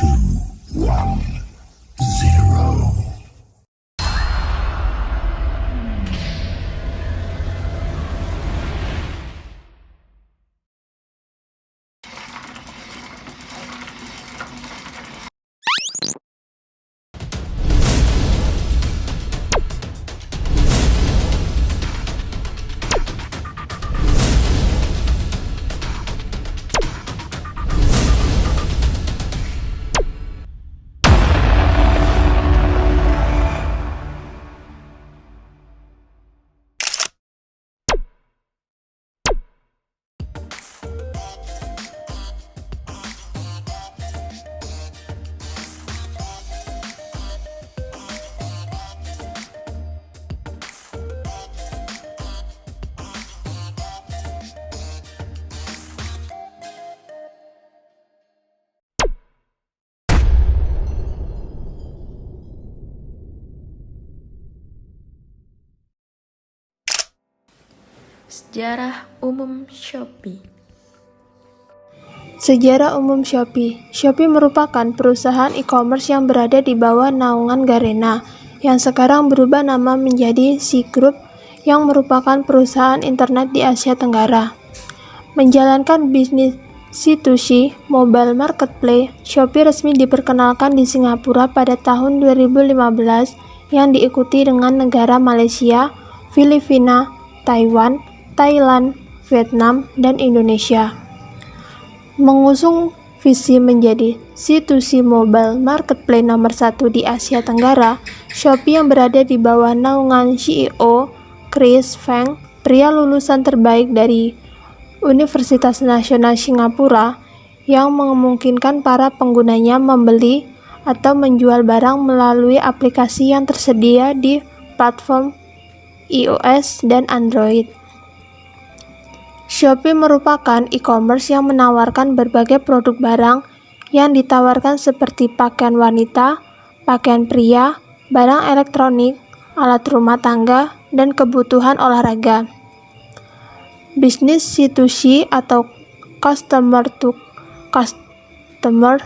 one, zero. Sejarah umum Shopee. Sejarah umum Shopee. Shopee merupakan perusahaan e-commerce yang berada di bawah naungan Garena, yang sekarang berubah nama menjadi Sea Group, yang merupakan perusahaan internet di Asia Tenggara. Menjalankan bisnis C2C mobile marketplace, Shopee resmi diperkenalkan di Singapura pada tahun 2015, yang diikuti dengan negara Malaysia, Filipina, Taiwan, Thailand, Vietnam, dan Indonesia. Mengusung visi menjadi C2C mobile marketplace nomor 1 di Asia Tenggara, Shopee yang berada di bawah naungan CEO Chris Feng, pria lulusan terbaik dari Universitas Nasional Singapura, yang memungkinkan para penggunanya membeli atau menjual barang melalui aplikasi yang tersedia di platform iOS dan Android. Shopee merupakan e-commerce yang menawarkan berbagai produk barang yang ditawarkan seperti pakaian wanita, pakaian pria, barang elektronik, alat rumah tangga, dan kebutuhan olahraga. Bisnis C2C atau Customer to Customer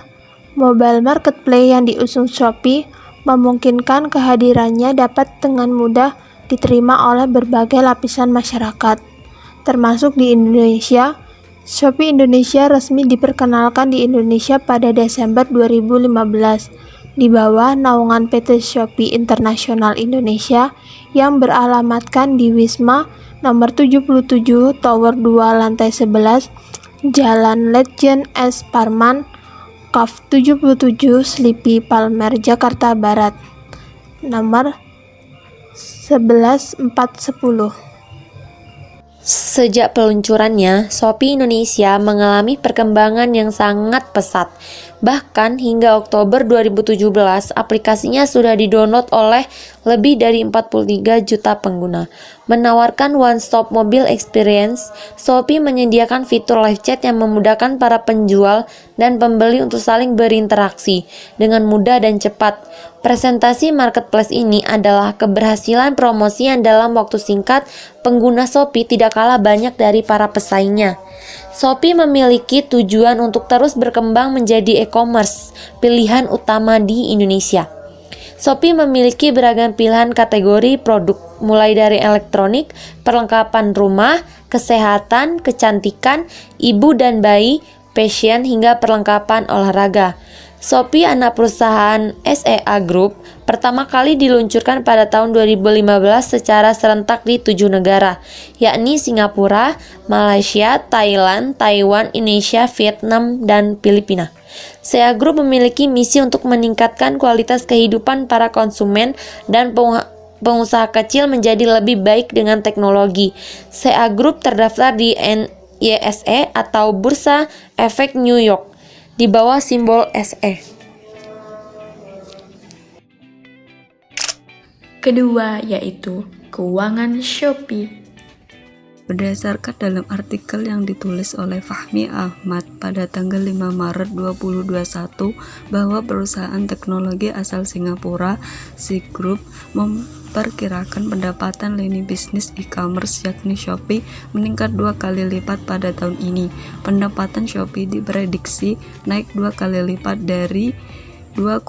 mobile marketplace yang diusung Shopee memungkinkan kehadirannya dapat dengan mudah diterima oleh berbagai lapisan masyarakat, termasuk di Indonesia. Shopee Indonesia resmi diperkenalkan di Indonesia pada Desember 2015 di bawah naungan PT Shopee International Indonesia yang beralamatkan di Wisma nomor 77 Tower 2 lantai 11 Jalan Letjen S. Parman, Kaf 77 Slipi Palmer, Jakarta Barat, nomor 11410. Sejak peluncurannya, Shopee Indonesia mengalami perkembangan yang sangat pesat. Bahkan hingga Oktober 2017, aplikasinya sudah didownload oleh lebih dari 43 juta pengguna. Menawarkan one-stop mobile experience, Shopee menyediakan fitur live chat yang memudahkan para penjual dan pembeli untuk saling berinteraksi dengan mudah dan cepat. Presentasi marketplace ini adalah keberhasilan promosi yang dalam waktu singkat pengguna Shopee tidak kalah banyak dari para pesaingnya. Shopee memiliki tujuan untuk terus berkembang menjadi e-commerce pilihan utama di Indonesia. Shopee memiliki beragam pilihan kategori produk, mulai dari elektronik, perlengkapan rumah, kesehatan, kecantikan, ibu dan bayi, fashion, hingga perlengkapan olahraga. Shopee, anak perusahaan SEA Group, pertama kali diluncurkan pada tahun 2015 secara serentak di 7 negara, yakni Singapura, Malaysia, Thailand, Taiwan, Indonesia, Vietnam, dan Filipina. SEA Group memiliki misi untuk meningkatkan kualitas kehidupan para konsumen dan pengusaha kecil menjadi lebih baik dengan teknologi. SEA Group terdaftar di NYSE atau Bursa Efek New York di bawah simbol SE. Kedua yaitu keuangan Shopee. Berdasarkan dalam artikel yang ditulis oleh Fahmi Ahmad pada tanggal 5 Maret 2021 bahwa perusahaan teknologi asal Singapura, Sea Group, memperkirakan pendapatan lini bisnis e-commerce yakni Shopee meningkat 2 kali lipat pada tahun ini. Pendapatan Shopee diprediksi naik 2 kali lipat dari 2,2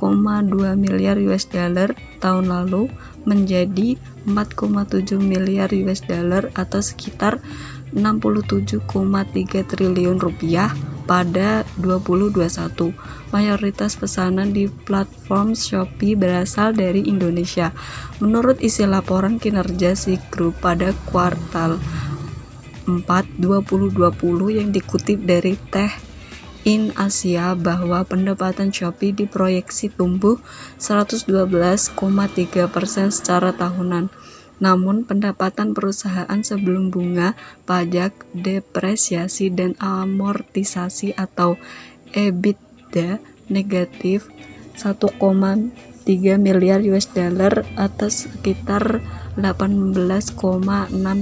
miliar US dollar tahun lalu menjadi 4,7 miliar US dollar atau sekitar 67,3 triliun rupiah pada 2021. Mayoritas pesanan di platform Shopee berasal dari Indonesia. Menurut isi laporan kinerja Sea Group pada kuartal 4 2020 yang dikutip dari Tech in Asia bahwa pendapatan Shopee diproyeksi tumbuh 112,3% secara tahunan. Namun pendapatan perusahaan sebelum bunga, pajak, depresiasi dan amortisasi atau EBITDA negatif 1,3 miliar US dollar atau sekitar 18,6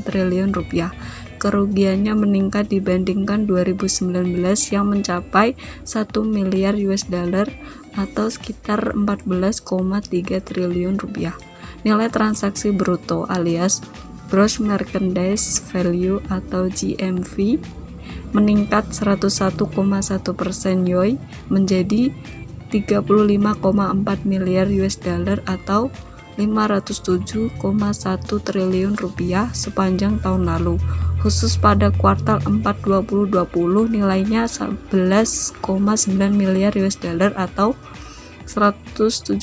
triliun rupiah. Kerugiannya meningkat dibandingkan 2019 yang mencapai 1 miliar US dollar atau sekitar 14,3 triliun rupiah. Nilai transaksi bruto alias Gross Merchandise Value atau GMV meningkat 101,1% YoY menjadi 35,4 miliar US dollar atau 507,1 triliun rupiah sepanjang tahun lalu. Khusus pada kuartal 4 2020 nilainya 11,9 miliar US dollar atau 170,5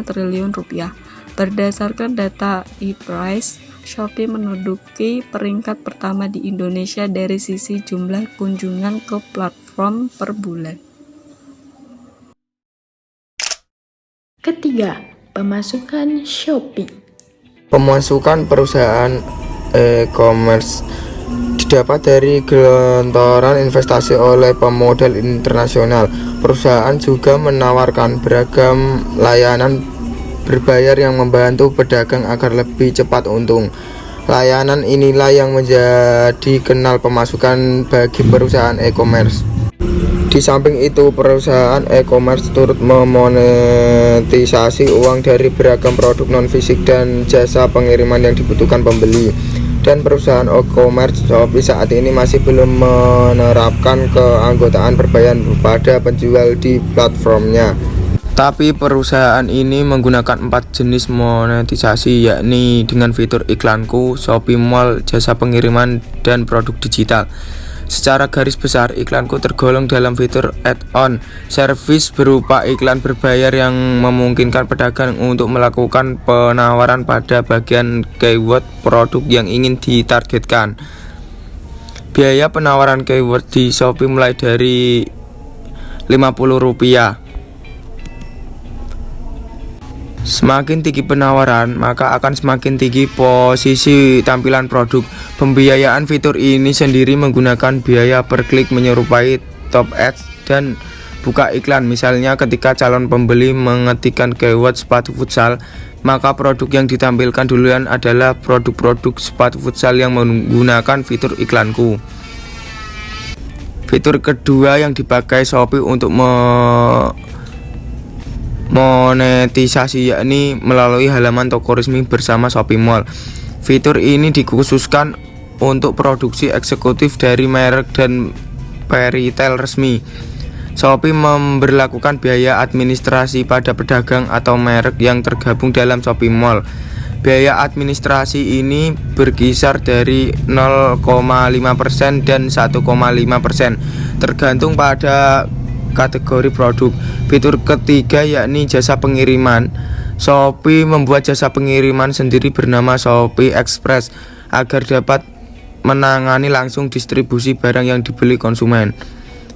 triliun rupiah. Berdasarkan data ePrice, Shopee menduduki peringkat pertama di Indonesia dari sisi jumlah kunjungan ke platform per bulan. Ketiga, pemasukan Shopee. Pemasukan perusahaan e-commerce didapat dari gelontoran investasi oleh pemodal internasional. Perusahaan juga menawarkan beragam layanan berbayar yang membantu pedagang agar lebih cepat untung. Layanan inilah yang menjadi kenal pemasukan bagi perusahaan e-commerce. Di samping itu, perusahaan e-commerce turut memonetisasi uang dari beragam produk non-fisik dan jasa pengiriman yang dibutuhkan pembeli. Dan perusahaan e-commerce Shopee saat ini masih belum menerapkan keanggotaan berbayar pada penjual di platformnya. Tapi perusahaan ini menggunakan 4 jenis monetisasi, yakni dengan fitur iklanku, Shopee Mall, jasa pengiriman, dan produk digital. Secara garis besar, iklanku tergolong dalam fitur add-on service berupa iklan berbayar yang memungkinkan pedagang untuk melakukan penawaran pada bagian keyword produk yang ingin ditargetkan. Biaya penawaran keyword di Shopee mulai dari Rp50. Semakin tinggi penawaran, maka akan semakin tinggi posisi tampilan produk. Pembiayaan fitur ini sendiri menggunakan biaya per klik menyerupai top ads dan buka iklan. Misalnya ketika calon pembeli mengetikkan keyword sepatu futsal, maka produk yang ditampilkan duluan adalah produk-produk sepatu futsal yang menggunakan fitur iklanku. Fitur kedua yang dipakai Shopee untuk monetisasi yakni melalui halaman toko resmi bersama Shopee Mall. Fitur ini dikhususkan untuk produksi eksekutif dari merek dan retail resmi. Shopee memberlakukan biaya administrasi pada pedagang atau merek yang tergabung dalam Shopee Mall. Biaya administrasi ini berkisar dari 0,5% dan 1,5% tergantung pada kategori produk. Fitur ketiga yakni jasa pengiriman. Shopee membuat jasa pengiriman sendiri bernama Shopee Express agar dapat menangani langsung distribusi barang yang dibeli konsumen.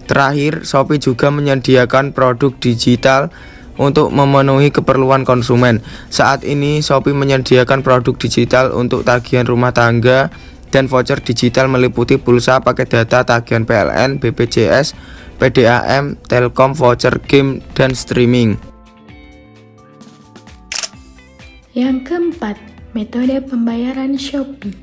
Terakhir, Shopee juga menyediakan produk digital untuk memenuhi keperluan konsumen. Saat ini Shopee menyediakan produk digital untuk tagihan rumah tangga dan voucher digital meliputi pulsa, paket data, tagihan PLN, BPJS, PDAM, Telkom, voucher game, dan streaming. Yang keempat, metode pembayaran Shopee.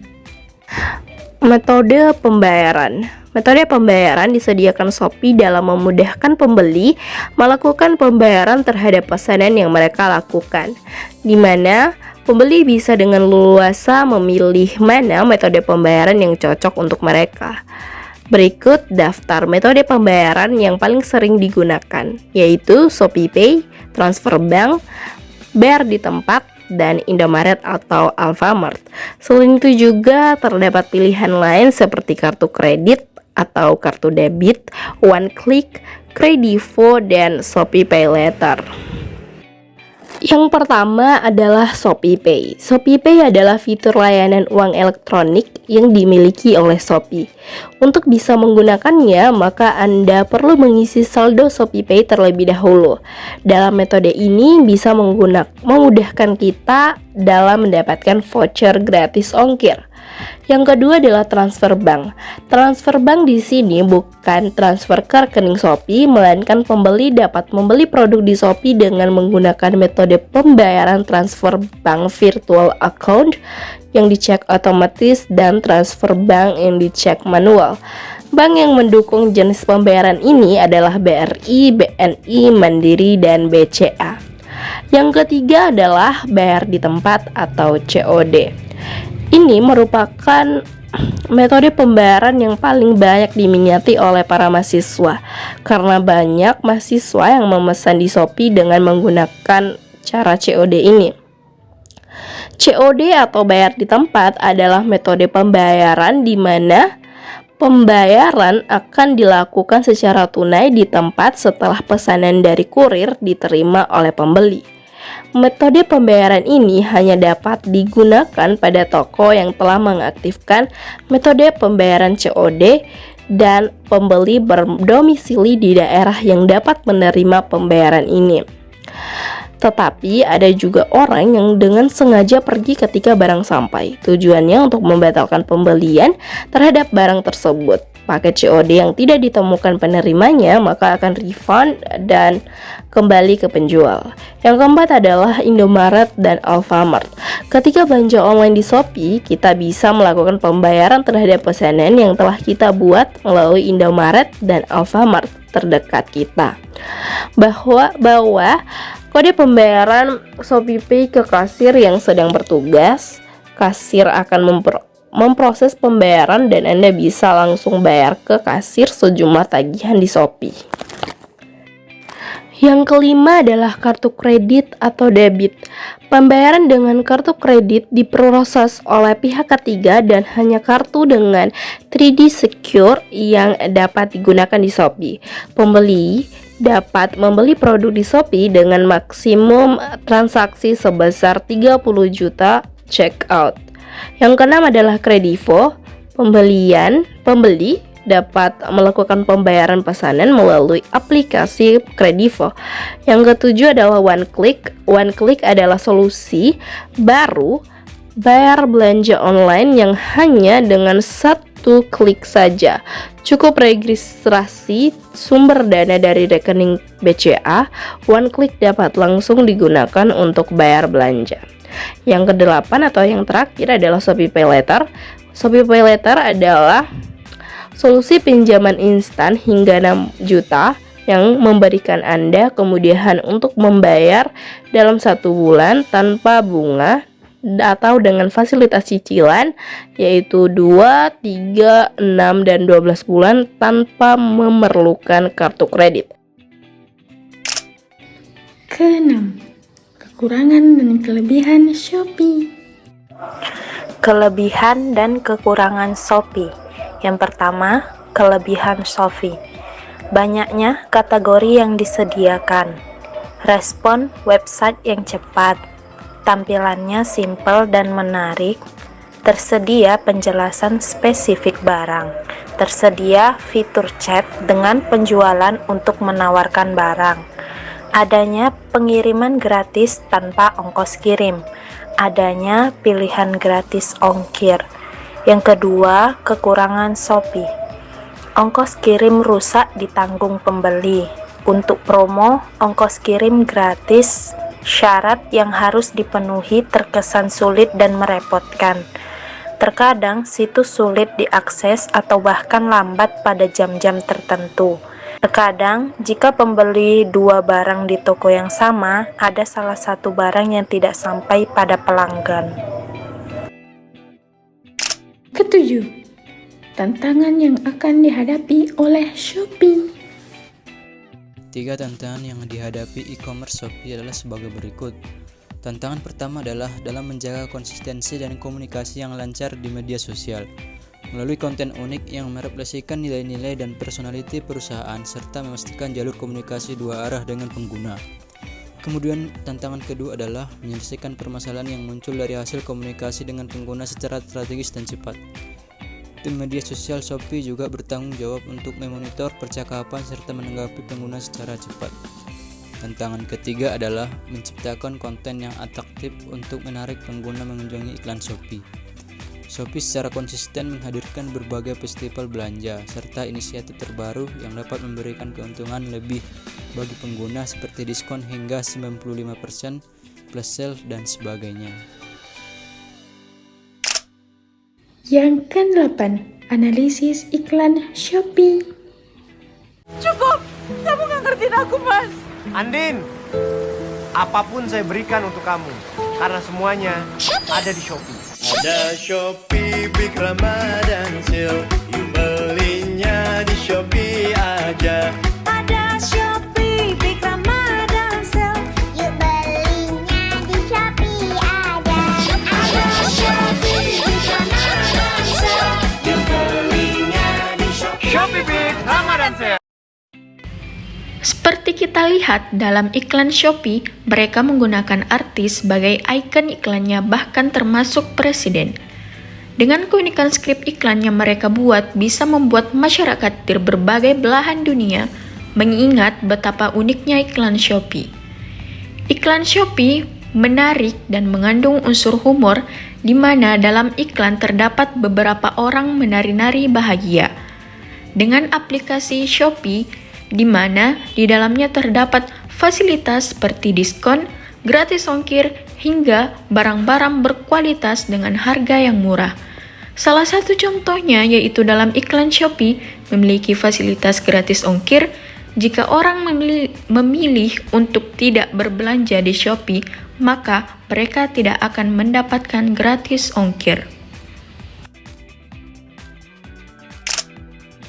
Metode pembayaran. Metode pembayaran disediakan Shopee dalam memudahkan pembeli melakukan pembayaran terhadap pesanan yang mereka lakukan, di mana pembeli bisa dengan leluasa memilih mana metode pembayaran yang cocok untuk mereka. Berikut daftar metode pembayaran yang paling sering digunakan, yaitu ShopeePay, transfer bank, bayar di tempat, dan Indomaret atau Alfamart. Selain itu juga terdapat pilihan lain seperti kartu kredit atau kartu debit, One Click, Kredivo, dan Shopee Pay Later. Yang pertama adalah ShopeePay. ShopeePay adalah fitur layanan uang elektronik yang dimiliki oleh Shopee. Untuk bisa menggunakannya, maka Anda perlu mengisi saldo ShopeePay terlebih dahulu. Dalam metode ini bisa memudahkan kita dalam mendapatkan voucher gratis ongkir. Yang kedua adalah transfer bank. Transfer bank di sini bukan transfer ke rekening Shopee, melainkan pembeli dapat membeli produk di Shopee dengan menggunakan metode pembayaran transfer bank virtual account yang dicek otomatis dan transfer bank yang dicek manual. Bank yang mendukung jenis pembayaran ini adalah BRI, BNI, Mandiri, dan BCA. Yang ketiga adalah bayar di tempat atau COD. Ini merupakan metode pembayaran yang paling banyak diminati oleh para mahasiswa karena banyak mahasiswa yang memesan di Shopee dengan menggunakan cara COD ini. COD atau bayar di tempat adalah metode pembayaran di mana pembayaran akan dilakukan secara tunai di tempat setelah pesanan dari kurir diterima oleh pembeli. Metode pembayaran ini hanya dapat digunakan pada toko yang telah mengaktifkan metode pembayaran COD dan pembeli berdomisili di daerah yang dapat menerima pembayaran ini. Tetapi ada juga orang yang dengan sengaja pergi ketika barang sampai. Tujuannya untuk membatalkan pembelian terhadap barang tersebut. Paket COD yang tidak ditemukan penerimanya maka akan refund dan kembali ke penjual. Yang keempat adalah Indomaret dan Alfamart. Ketika belanja online di Shopee, kita bisa melakukan pembayaran terhadap pesanan yang telah kita buat melalui Indomaret dan Alfamart terdekat kita. Bahwa kode pembayaran ShopeePay ke kasir yang sedang bertugas, kasir akan memproses pembayaran dan Anda bisa langsung bayar ke kasir sejumlah tagihan di Shopee. Yang kelima adalah kartu kredit atau debit. Pembayaran dengan kartu kredit diproses oleh pihak ketiga dan hanya kartu dengan 3D Secure yang dapat digunakan di Shopee. Pembeli dapat membeli produk di Shopee dengan maksimum transaksi sebesar 30 juta checkout. Yang keenam adalah Kredivo. Pembeli dapat melakukan pembayaran pesanan melalui aplikasi Kredivo. Yang ketujuh adalah One Click. One Click adalah solusi baru bayar belanja online yang hanya dengan satu klik saja. Cukup registrasi sumber dana dari rekening BCA, One Click dapat langsung digunakan untuk bayar belanja. Yang kedelapan atau yang terakhir adalah Shopee Pay Later. Shopee Pay Later adalah solusi pinjaman instan hingga 6 juta yang memberikan Anda kemudahan untuk membayar dalam 1 bulan tanpa bunga atau dengan fasilitas cicilan yaitu 2, 3, 6, dan 12 bulan tanpa memerlukan kartu kredit. Keenam, kekurangan dan kelebihan Shopee. Kelebihan dan kekurangan Shopee. Yang pertama, kelebihan Shopee. Banyaknya kategori yang disediakan. Respon website yang cepat. Tampilannya simpel dan menarik. Tersedia penjelasan spesifik barang. Tersedia fitur chat dengan penjualan untuk menawarkan barang. Adanya pengiriman gratis tanpa ongkos kirim. Adanya pilihan gratis ongkir. Yang kedua, kekurangan Shopee. Ongkos kirim rusak ditanggung pembeli. Untuk promo, ongkos kirim gratis. Syarat yang harus dipenuhi terkesan sulit dan merepotkan. Terkadang situs sulit diakses atau bahkan lambat pada jam-jam tertentu. Terkadang, jika pembeli dua barang di toko yang sama, ada salah satu barang yang tidak sampai pada pelanggan. Ketujuh, tantangan yang akan dihadapi oleh Shopee. 3 tantangan yang dihadapi e-commerce Shopee adalah sebagai berikut. Tantangan pertama adalah dalam menjaga konsistensi dan komunikasi yang lancar di media sosial, melalui konten unik yang merefleksikan nilai-nilai dan personality perusahaan, serta memastikan jalur komunikasi dua arah dengan pengguna. Kemudian tantangan kedua adalah menyelesaikan permasalahan yang muncul dari hasil komunikasi dengan pengguna secara strategis dan cepat. Tim media sosial Shopee juga bertanggung jawab untuk memonitor percakapan serta menanggapi pengguna secara cepat. Tantangan ketiga adalah menciptakan konten yang atraktif untuk menarik pengguna mengunjungi iklan Shopee. Shopee secara konsisten menghadirkan berbagai festival belanja serta inisiatif terbaru yang dapat memberikan keuntungan lebih bagi pengguna seperti diskon hingga 95%, plus sale, dan sebagainya. Yang ke-8, analisis iklan Shopee. Cukup! Kamu gak ngertiin aku, Mas! Andin! Apapun saya berikan untuk kamu, karena semuanya ada di Shopee. Ada Shopee Big Ramadan Sale, you belinya di Shopee aja. Ada Shopee Big Ramadan Sale, you belinya di Shopee aja. Ada Shopee Big Ramadan Sale, you belinya di Shopee. Shopee Big Ramadan Sale. Seperti kita lihat dalam iklan Shopee, mereka menggunakan artis sebagai ikon iklannya, bahkan termasuk presiden. Dengan keunikan skrip iklan yang mereka buat bisa membuat masyarakat di berbagai belahan dunia mengingat betapa uniknya iklan Shopee. Iklan Shopee menarik dan mengandung unsur humor di mana dalam iklan terdapat beberapa orang menari-nari bahagia. Dengan aplikasi Shopee di mana di dalamnya terdapat fasilitas seperti diskon, gratis ongkir, hingga barang-barang berkualitas dengan harga yang murah. Salah satu contohnya yaitu dalam iklan Shopee memiliki fasilitas gratis ongkir. Jika orang memilih untuk tidak berbelanja di Shopee, maka mereka tidak akan mendapatkan gratis ongkir.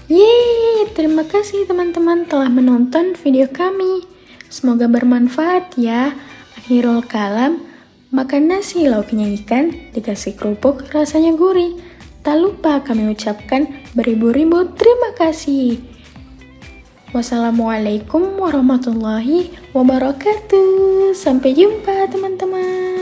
Yeay, terima kasih teman-teman telah menonton video kami. Semoga bermanfaat ya. Akhirul kalam, makan nasi lauknya ikan, dikasih kerupuk rasanya gurih. Tak lupa kami ucapkan beribu-ribu terima kasih. Wassalamualaikum warahmatullahi wabarakatuh. Sampai jumpa teman-teman.